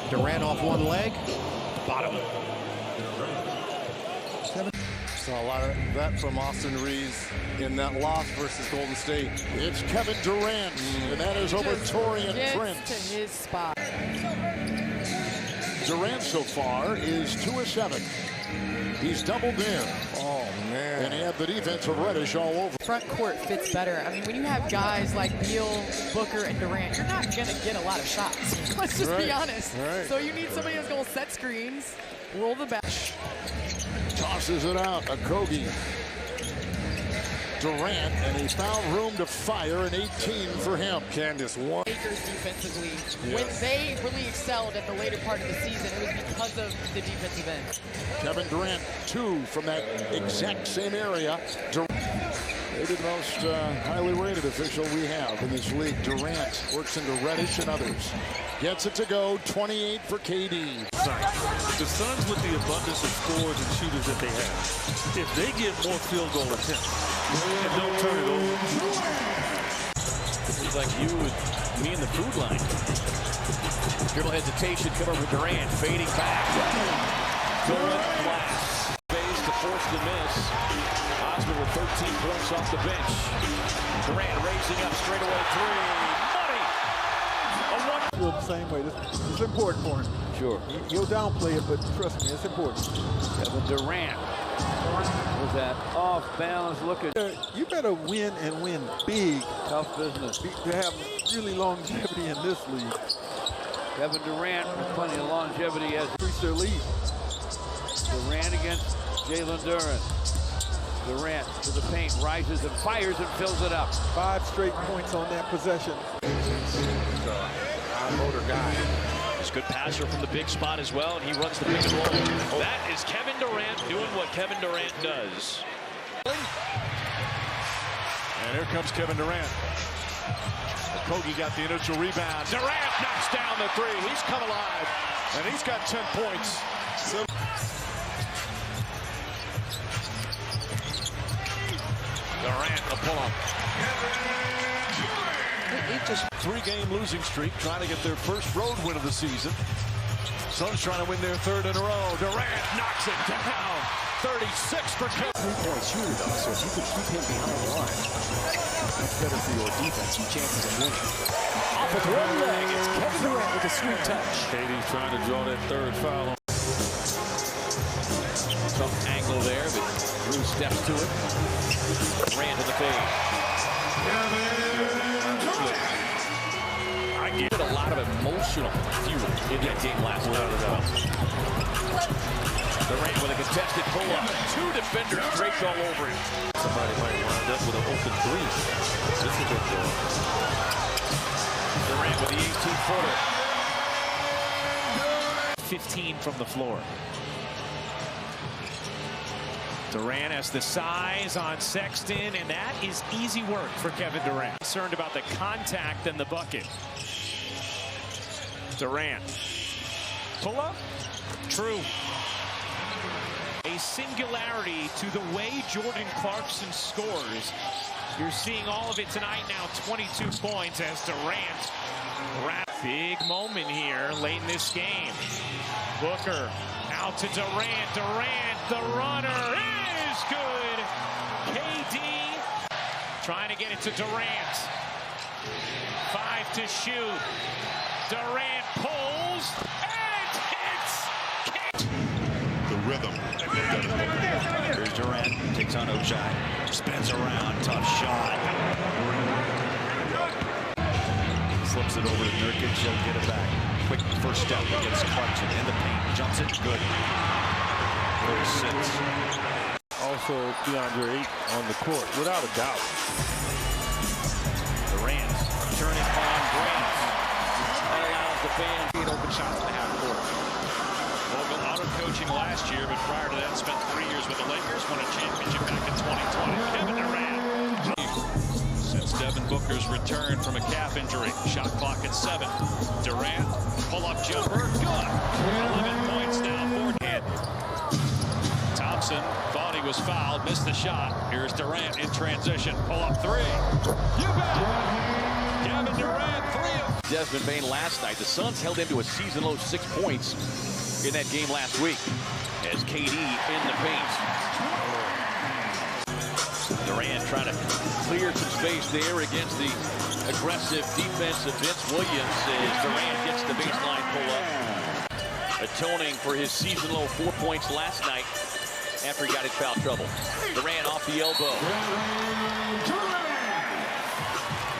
Durant off one leg. Bottom. Saw a lot of that from Austin Reeves in that loss versus Golden State. It's Kevin Durant, and that is over Torian Prince. To his spot. Durant so far is 2 of 7. He's doubled there. Oh, man. And he had the defense of Reddish all over. Front court fits better. I mean, when you have guys like Beal, Booker, and Durant, you're not going to get a lot of shots. Let's just be honest. Right. So you need somebody that's going to set screens, roll the back. Tosses it out, Okogie. Durant, and he's found room to fire, an 18 for him. Candace, one. Lakers defensively, Yes. when they really excelled at the later part of the season, it was because of the defensive end. Kevin Durant, 2 from that exact same area. Maybe the most highly rated official we have in this league. Durant works into Reddish and others. Gets it to go, 28 for KD. The Suns, with the abundance of scorers and shooters that they have, if they get more field goal attempts and don't turn it over. This is like you and me in the food line. Dribble hesitation, come over Durant, fading back. Durant blast. Phase to force the miss. Osman with 13 points off the bench. Durant raising up straightaway three. Money! Feel the same way. It's important for him. Sure. He'll downplay it, but trust me, it's important. Kevin Durant with that off-balance look at. You better win and win big. Tough business. To have really longevity in this league. Kevin Durant with plenty of longevity as Increase their lead. Durant against Jalen Durant. Durant to the paint, rises and fires and fills it up. 5 straight points on that possession. High-motor guy. He's a good passer from the big spot as well, and he runs the pick and roll. That is Kevin Durant doing what Kevin Durant does. And here comes Kevin Durant. Okogie got the initial rebound. Durant knocks down the three. He's come alive. And he's got 10 points. Durant, the pull-up. Just 3-game losing streak, trying to get their first road win of the season. Suns trying to win their 3rd in a row. Durant knocks it down. 36 for Kevin. 3-point shooter, though, so if you can keep him behind the line, that's better for your defense and chances of winning. Off with one leg, it's Kevin Durant with a sweet touch. KD's trying to draw that 3rd foul. Some angle there, but Drew steps to it. Durant in the fade. I get a lot of emotional fuel in that game last night. Durant with a contested pull-up. 2 defenders draped all over him. Somebody might wind up with an open 3. This is a good goal. Durant with the 18-footer. 15 from the floor. Durant has the size on Sexton, and that is easy work for Kevin Durant. Concerned about the contact and the bucket. Durant. Pull up. True. A singularity to the way Jordan Clarkson scores. You're seeing all of it tonight now. 22 points as Durant. Big moment here late in this game. Booker out to Durant. Durant, the runner, is good. KD trying to get it to Durant. 5 to shoot. Durant pulls and hits. The rhythm. Here's Durant, takes on Ochai, spins around, tough shot. Flips it over to Nurkic, he'll get it back. Quick first step against Clarkson in the paint, jumps it, good. Where he sits. Also, DeAndre Ayton on the court, without a doubt. Durant turning on Grant. That allows the band to get open shots in the half court. Vogel auto-coaching last year, but prior to that spent 3 years with the Lakers, won a championship back in 2020. Kevin Durant. Since Devin Booker's return from a calf injury. Shot clock at 7. Durant, pull-up jumper, good. 11 points now, forehand. Thompson thought he was fouled, missed the shot. Here's Durant in transition, pull-up 3. You bet! Kevin Durant, 3 of Desmond Bain last night. The Suns held him to a season-low 6 points in that game last week. As KD in the paint. Durant trying to clear some space there against the aggressive defense of Vince Williams as Durant gets the baseline pull-up. Atoning for his season-low 4 points last night after he got in foul trouble. Durant off the elbow.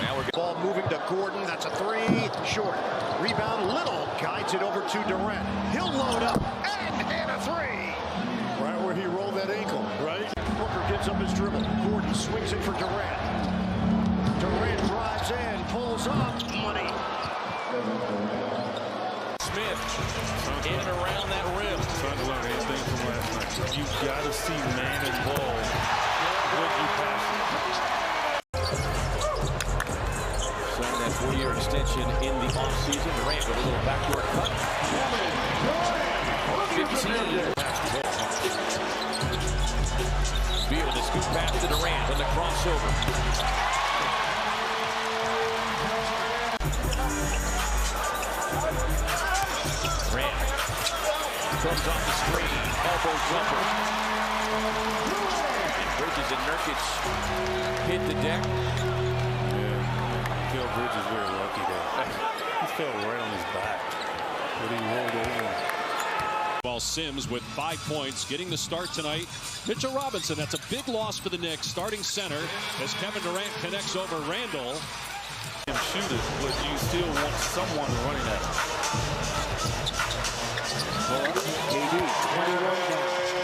Now we're ball moving to Gordon. That's a three. Short. Rebound. Little guides it over to Durant. He'll load up and a three. Right where he rolled that ankle, right? Booker gives up his dribble. Gordon swings it for Durant. Durant drives in, pulls up. Money. Smith in and around that rim. Trying to learn anything from last night. You've got to see man and ball when you pass it. Signed that 4-year extension in the offseason. Durant with a little backdoor cut. 15. Beal with a scoop pass to Durant on the crossover. Durant comes off the screen, elbow jumper. And Bridges and Nurkic hit the deck. Yeah, Phil Bridges very lucky there. He fell right on his back, but he rolled over. While Sims with 5 points, getting the start tonight. Mitchell Robinson, that's a big loss for the Knicks, starting center, as Kevin Durant connects over Randall. And shoot it, but you still want someone running at him. KD, 21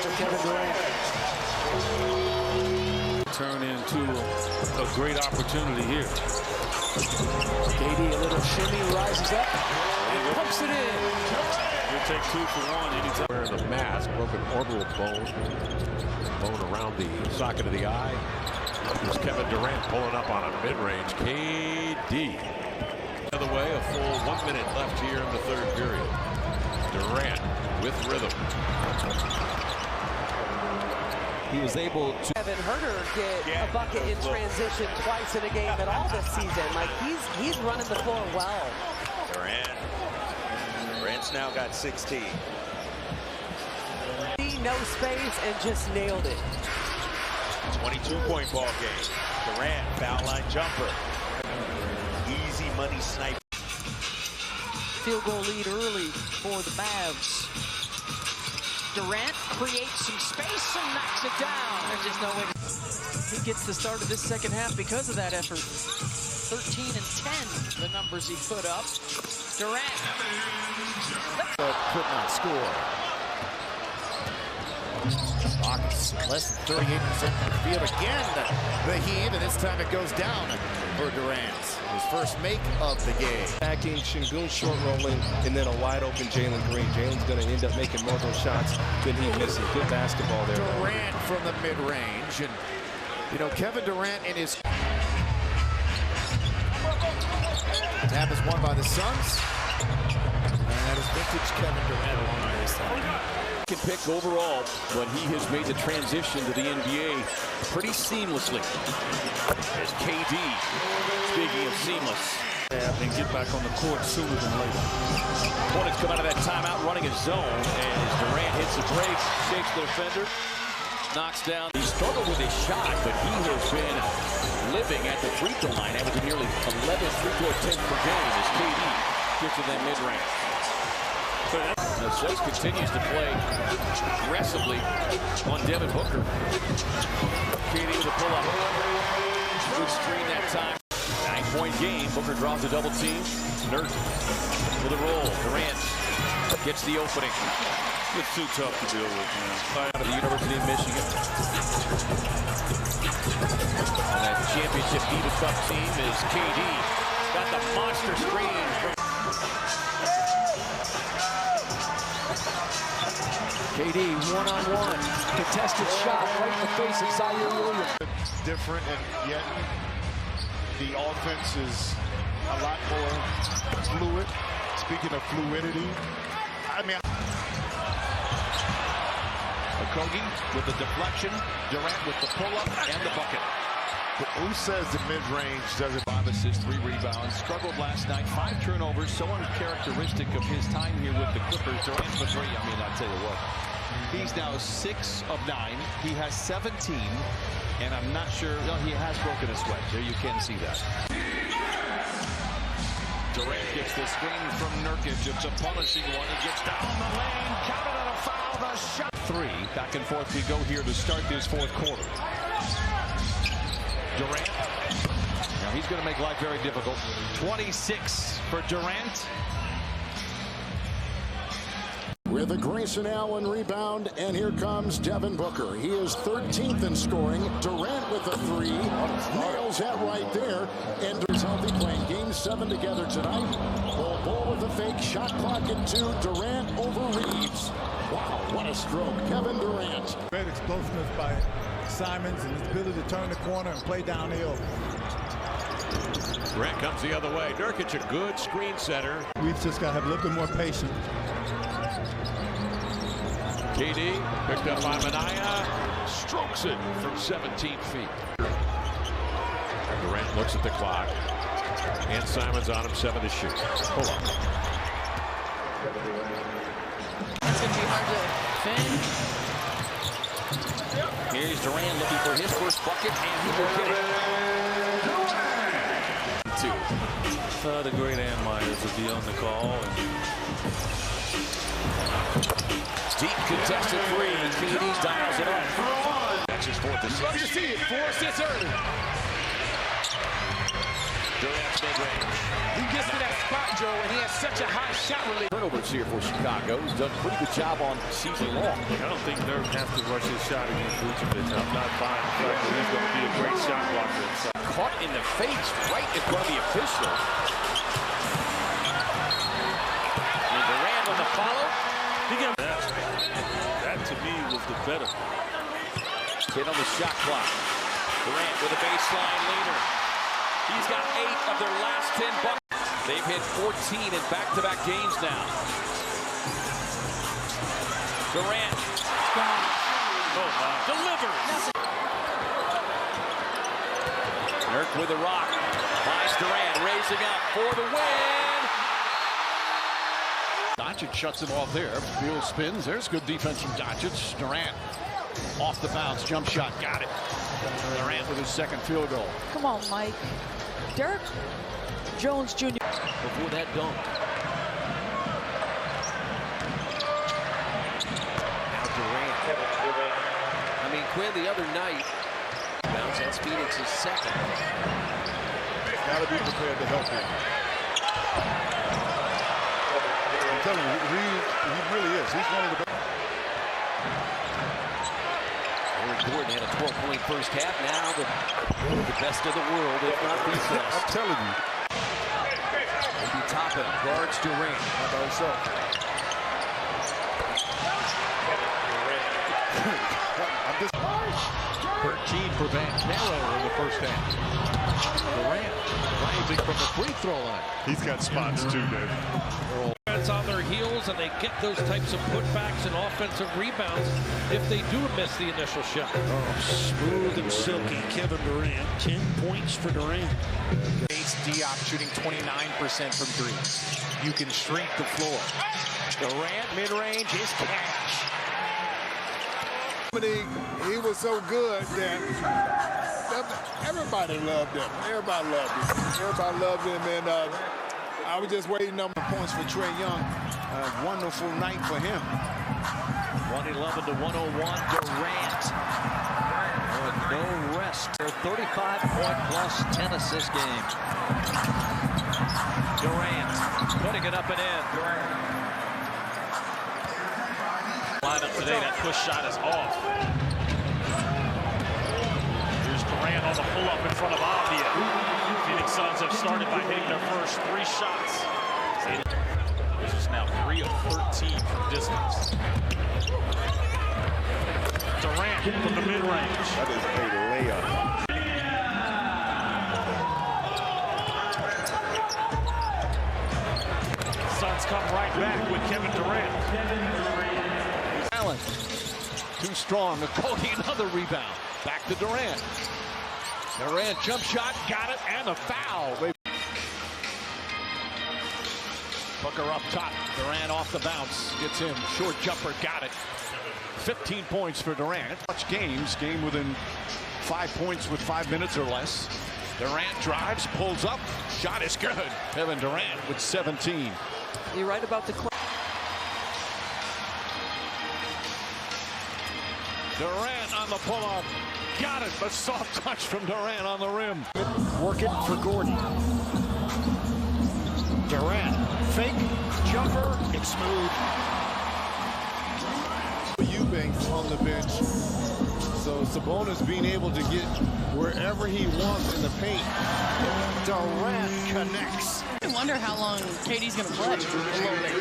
for Kevin Durant. Turn into a great opportunity here. KD, a little shimmy, rises up and pumps it in. You'll take 2 for 1 anytime. Wearing a mask, broken orbital bone around the socket of the eye. Here's Kevin Durant pulling up on a mid-range. KD. The other way, a full 1 minute left here in the third period. Durant with rhythm. He was able to Kevin Herter get a bucket in transition twice in a game at all this season. Like he's running the floor well. Durant's now got 16. No space and just nailed it. 22-point ball game. Durant, foul line jumper. Easy money snipe. Field goal lead early for the Mavs. Durant creates some space and knocks it down. There's just no way. He gets the start of this second half because of that effort. 13 and 10, the numbers he put up. Durant. But could not score. Rockets less than 38% from the field again. The heave, and this time it goes down for Durant. His first make of the game. Backing, Şengün short rolling, and then a wide open Jalen Green. Jalen's going to end up making more of those shots than he misses. Good basketball there. Durant from the mid-range, and you know Kevin Durant in his tap is won by the Suns, and that is vintage Kevin Durant on the baseline. Pick overall, but he has made the transition to the NBA pretty seamlessly. As KD, speaking of seamless, and get back on the court sooner than later. Opponents come out of that timeout running a zone, and as Durant hits the break, shakes the defender, knocks down. He struggled with his shot, but he has been living at the free throw line, averaging nearly 11 free throw attempts per game as KD gets to that mid-range. The Suns continues to play aggressively on Devin Booker. KD with a pull-up. Good screen that time. 9-point game. Booker draws a double team. Nurk with a roll. Durant gets the opening. It's too tough to deal with, man. Out of the University of Michigan. On that championship Diva Cup team is KD. Got the monster screen from KD one-on-one, contested shot right in the face of Zaire Williams. Different, and yet the offense is a lot more fluid. Speaking of fluidity, I mean, Okogie with the deflection, Durant with the pull-up and the bucket. Who says the mid-range doesn't? 5 assists, 3 rebounds. Struggled last night. 5 turnovers. So uncharacteristic of his time here with the Clippers. Durant for 3. I mean, I'll tell you what. He's now 6 of 9. He has 17. And I'm not sure. No, he has broken a sweat. There you can see that. Durant gets the screen from Nurkic. It's a punishing one. He gets down the lane. Counted on a foul. The shot. 3. Back and forth we go here to start this fourth quarter. Durant. Now he's going to make life very difficult. 26 for Durant. With a Grayson Allen rebound, and here comes Devin Booker. He is 13th in scoring. Durant with a 3. Nails that right there. And is healthy, playing game 7 together tonight. Ball with a fake. Shot clock at 2. Durant over Reeves. Wow, what a stroke. Kevin Durant. Great explosiveness by Simons and his ability to turn the corner and play downhill. Durant comes the other way. Nurkic, a good screen setter. We've just got to have a little bit more patience. KD picked up by Minaya. Strokes it from 17 feet. Durant looks at the clock. And Simons on him, 7 to shoot. Pull up. It's going to be hard to defend. Here's Durant looking for his first bucket, and he will get it. 2. The great Ann Myers will be on the call. Deep contested 3. KD dials it up. That's his 4th assist. Love to see it. 4 assists early. Durant's mid-range. He gets to that spot, Joe, and he has such a high shot release. Turnovers here for Chicago. He's done a pretty good job on season long. I don't think Dirk has to rush his shot against Vucevic. I'm not buying the fact that he's going to be a great shot blocker inside. Caught in the face right in front of the official. And Durant on the follow. He got that to me was the better. 10 on the shot clock. Durant with a baseline leaner. He's got 8 of their last 10 buckets. They've hit 14 in back-to-back games now. Durant. Oh, my. Delivers. Nurk with a rock. Finds Durant, raising up for the win. Doncic shuts him off there. Field spins. There's good defense from Doncic. Durant off the bounce. Jump shot. Got it. Durant with his second field goal. Come on, Mike. Derek Jones Jr. Before that dunk. Now Durant. I mean, Quinn, the other night, bounce. That's Phoenix's second. Got to be prepared to help him. I'm telling you, he really is. He's one of the best. Gordon had a 12-point first half. Now the best of the world, if not the best. I'm telling you. Maybe Toppin guards Durant. How about himself? 13 for Banchero in the first half. Durant rising from the free throw line. He's got spots too, Dave. On their heels, and they get those types of putbacks and offensive rebounds if they do miss the initial shot. Smooth and silky Kevin Durant. 10 points for Durant. Diop shooting 29% from 3. You can shrink the floor. Durant mid-range is cash. He was so good that everybody loved him. Everybody loved him. Everybody loved him, and I was just waiting on the points for Trae Young. Wonderful night for him. 111 to 101. Durant. No rest. Their 35-point plus 10 assist game. Durant putting it up and in. Lineup today, that push shot is off. Here's Durant on the pull-up in front of Avdia. Phoenix Suns have started by hitting their first 3 shots. This is now 3 of 13 from distance. Durant from the mid-range. That is a layup. Suns come right back with Kevin Durant. Allen, too strong. Cody, another rebound. Back to Durant. Durant jump shot, got it, and a foul. Booker up top. Durant off the bounce. Gets in. Short jumper. Got it. 15 points for Durant. Much games. Game within 5 points with 5 minutes or less. Durant drives, pulls up. Shot is good. Kevin Durant with 17. You're right about the Durant on the pull-up. Got it. A soft touch from Durant on the rim. Working for Gordon. Durant. Fake. Jumper. It's smooth. Eubanks on the bench. So Sabonis being able to get wherever he wants in the paint. Durant connects. I wonder how long KD's going to play a little bit.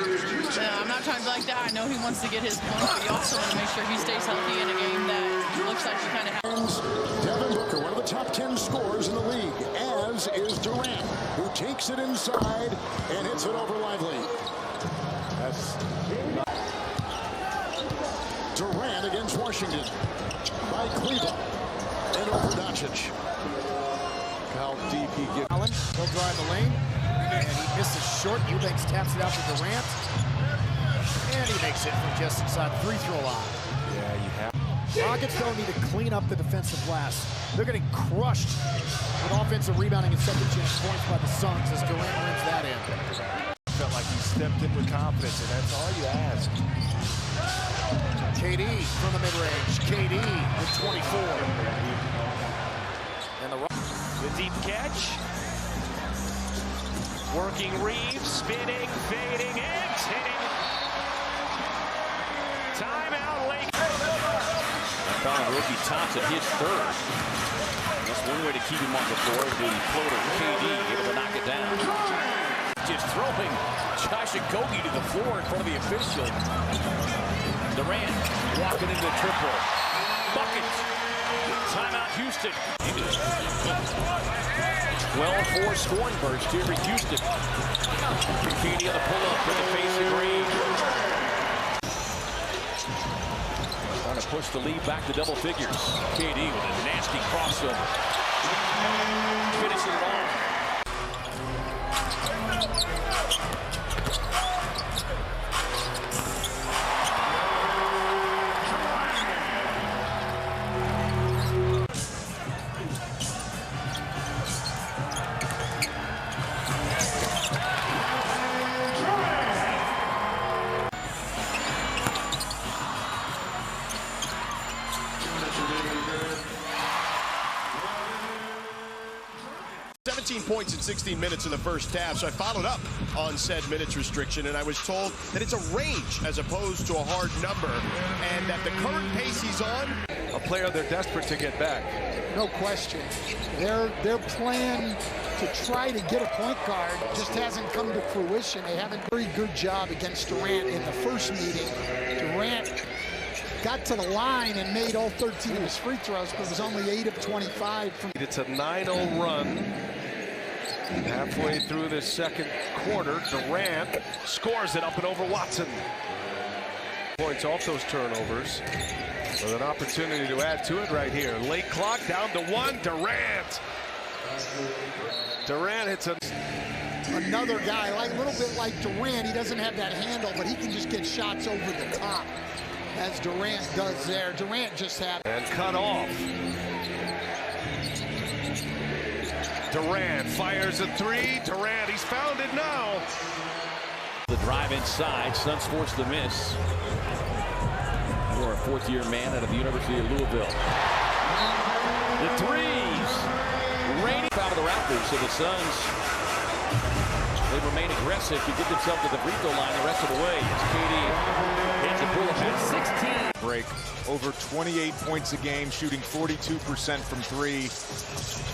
I'm not trying to be like that. I know he wants to get his points, but you also want to make sure he stays healthy in a game that looks like he kind of has. Devin Booker, one of the top 10 scorers in the league, as is Durant, who takes it inside and hits it over Lively. That's Durant against Washington by Cleveland and over Doncic. How deep he gets. Allen, he'll drive the lane, and he misses short. Eubanks taps it out to Durant, and he makes it from just inside the free throw line. Yeah, you have. Rockets don't need to clean up the defensive glass. They're getting crushed with offensive rebounding and second chance points by the Suns as Durant wins that in. Felt like he stepped in with confidence, and that's all you ask. KD from the mid-range. KD with 24. And the deep catch. Working Reeves, spinning, fading, and hitting. Timeout, Lake. Found rookie Thompson, his third. That's one way to keep him on the floor. The floater, KD, able to knock it down. Just throwing Josh Okogie to the floor in front of the official. Durant walking into the triple. Bucket. Timeout, Houston. 12-4 scoring burst here for Houston. KD on the pull-up for the face of Green. Trying to push the lead back to double figures. KD with a nasty crossover. Finishing it off. Points in 16 minutes in the first half, so I followed up on said minutes restriction, and I was told that it's a range as opposed to a hard number, and that the current pace he's on, a player they're desperate to get back. No question. Their plan to try to get a point guard just hasn't come to fruition. They haven't done a very good job against Durant in the first meeting. Durant got to the line and made all 13 of his free throws, but was only 8 of 25. It's a 9-0 run. Halfway through this second quarter, Durant scores it up and over Watson. Points off those turnovers with an opportunity to add to it right here. Late clock down to 1. Durant hits another guy, like a little bit like Durant. He doesn't have that handle, but he can just get shots over the top, as Durant does there. Durant just had and cut off. Durant fires a 3. Durant, he's found it now. The drive inside. Suns forced the miss. You're a fourth-year man out of the University of Louisville. The threes. Raining out of the Raptors. So the Suns, they remain aggressive to get themselves to the free throw line the rest of the way. As KD hits the pull-up at 16. Break. Over 28 points a game, shooting 42% from 3.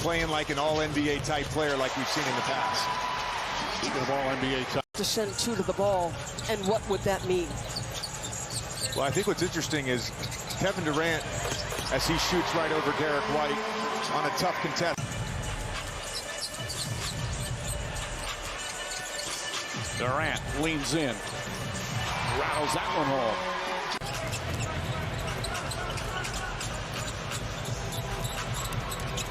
Playing like an all-NBA type player like we've seen in the past. Speaking of all-NBA type. To send 2 to the ball, and what would that mean? Well, I think what's interesting is Kevin Durant, as he shoots right over Derek White on a tough contest. Durant leans in. Rattles that one home.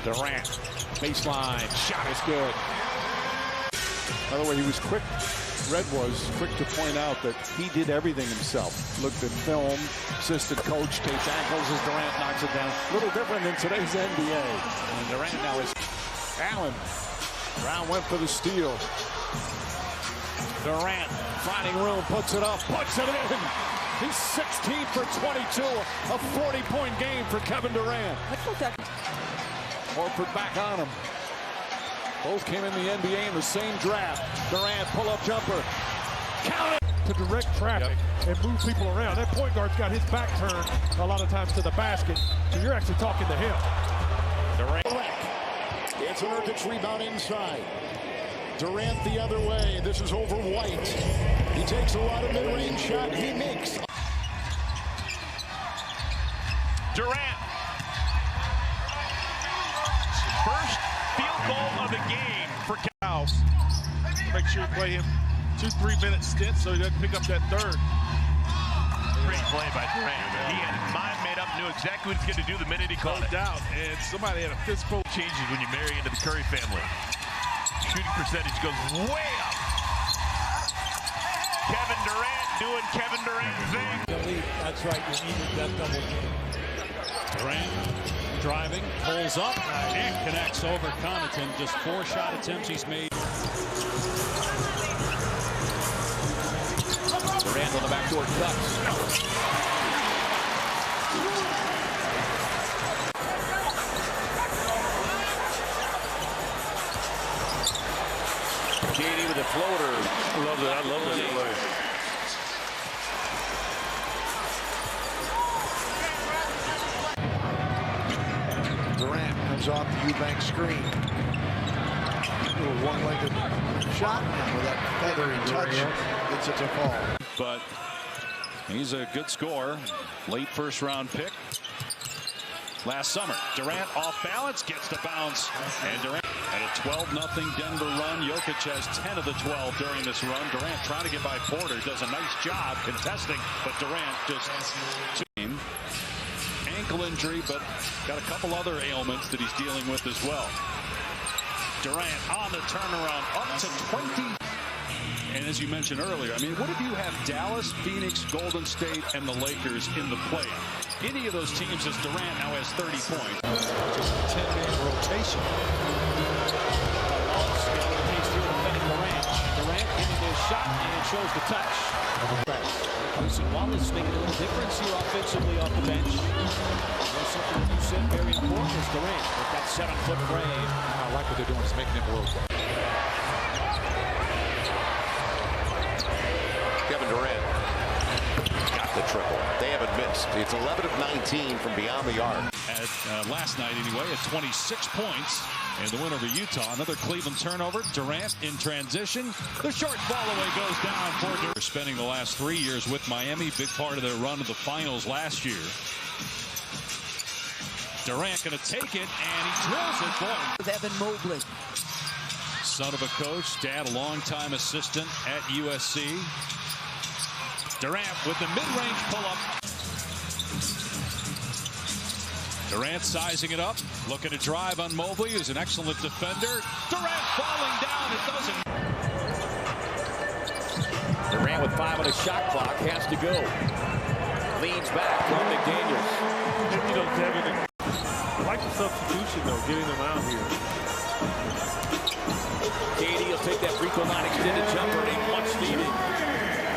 Durant, baseline, shot is good. By the way, he was quick. Red was quick to point out that he did everything himself. Looked at film, assistant coach, takes ankles as Durant knocks it down. A little different than today's NBA. And Durant now is Allen. Brown went for the steal. Durant finding room, puts it up, puts it in. He's 16 for 22, a 40-point game for Kevin Durant. Horford back on him. Both came in the NBA in the same draft. Durant, pull-up jumper. Count it! To direct traffic and move people around. That point guard's got his back turned a lot of times to the basket, so you're actually talking to him. Durant. It's an Nurkic rebound inside. Durant the other way. This is over White. He takes a lot of mid-range shot. He makes. Durant. First field goal of the game for Cows. Make sure you play him 2-3 minute stint so he doesn't pick up that third. Great play by Durant. He had his mind made up, knew exactly what he's going to do the minute he caught it. No doubt. And somebody had a fist pump. Changes when you marry into the Curry family. Shooting percentage goes way up. Kevin Durant doing Kevin Durant thing. That's right. You needed that double. Durant driving, pulls up, and connects over Connaughton. Just 4 shot attempts he's made. Durant on the backdoor cuts. Katie with a floater. I love that. I love that play. Durant comes off the Eubank screen. A little one-legged shot now with that feathery touch. Gets it to fall. But he's a good scorer. Late first-round pick. Last summer, Durant off balance, gets the bounce, and Durant at a 12-0 Denver run. Jokic has 10 of the 12 during this run. Durant trying to get by Porter, does a nice job contesting, but Durant just ankle injury, but got a couple other ailments that he's dealing with as well. Durant on the turnaround, up to 20. And as you mentioned earlier, I mean, what if you have Dallas, Phoenix, Golden State, and the Lakers in the playoff? Any of those teams, as Durant now has 30 points. Just a 10-man rotation. Durant getting his shot, and it shows the touch. Carson Wallace making a little difference here offensively off the bench. There's something you said very important is Durant with that 7-foot frame. I like what they're doing, is making him a little. Kevin Durant got the triple. They haven't missed. It's 11 of 19 from beyond the arc. Last night anyway at 26 points. And the win over Utah. Another Cleveland turnover. Durant in transition. The short ball away goes down for Durant. Spending the last 3 years with Miami. Big part of their run to the finals last year. Durant going to take it, and he drills it. Boy. With Evan Mobley. Son of a coach, dad a longtime assistant at USC. Durant with the mid-range pull-up. Durant sizing it up, looking to drive on Mobley, who's an excellent defender. Durant falling down, it doesn't. Durant with 5 on his shot clock, has to go. Leans back from McDaniels. You know, Devin, I like the substitution, though, getting them out here. Katie will take that free throw line extended jumper, and a much needed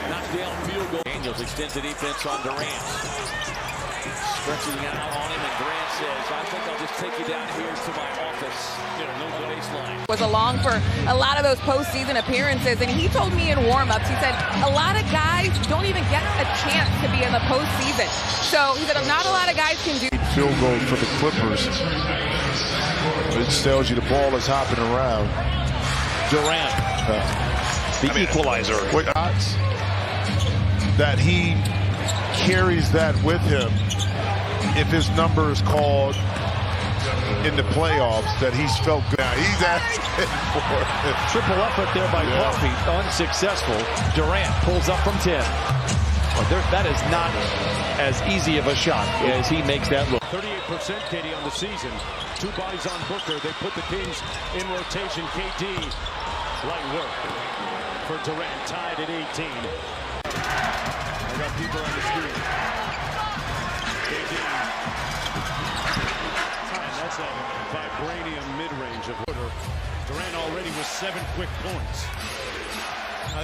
knockdown field goal. Daniels extends the defense on Durant. Stretching out on him, and Durant says, I think I'll just take you down here to my office. No baseline. Was along for a lot of those postseason appearances, and he told me in warm-ups, he said, a lot of guys don't even get a chance to be in the postseason. So he said, not a lot of guys can do. Field goal for the Clippers. It tells you the ball is hopping around. Durant, the equalizer. Odds that he carries that with him if his number is called in the playoffs, that he's felt good. Now he's asking for it. Triple effort there by Coffey, unsuccessful. Durant pulls up from 10. That is not as easy of a shot as he makes that look. 38% KD on the season. 2 bodies on Booker. They put the Kings in rotation. KD, light work for Durant, tied at 18. I got people on the screen. KD. That's a vibranium mid-range of order. Durant already with 7 quick points.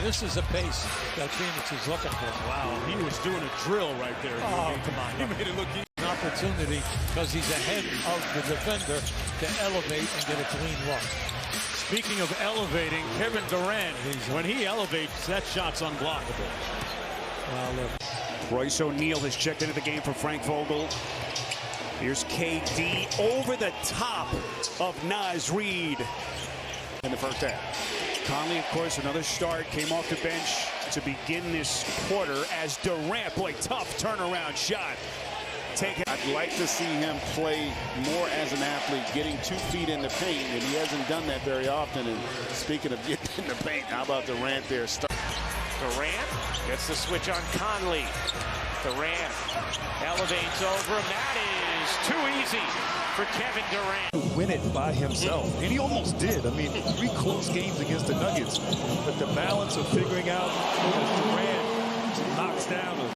This is a pace that Phoenix is looking for. Wow, he was doing a drill right there. Oh, come on. He made it look easy. An opportunity because he's ahead of the defender to elevate and get a clean look. Speaking of elevating, Kevin Durant, when he elevates, that shot's unblockable. Look. Royce O'Neal has checked into the game for Frank Vogel. Here's KD over the top of Naz Reid in the first half. Conley, of course, another start, came off the bench to begin this quarter as Durant, boy, tough turnaround shot. I'd like to see him play more as an athlete, getting 2 feet in the paint, and he hasn't done that very often. And speaking of getting in the paint, how about Durant there? Durant gets the switch on Conley. Durant elevates over him. That is too easy for Kevin Durant. Win it by himself, and he almost did. I mean, 3 close games against the Nuggets, but the balance of figuring out as Durant knocks down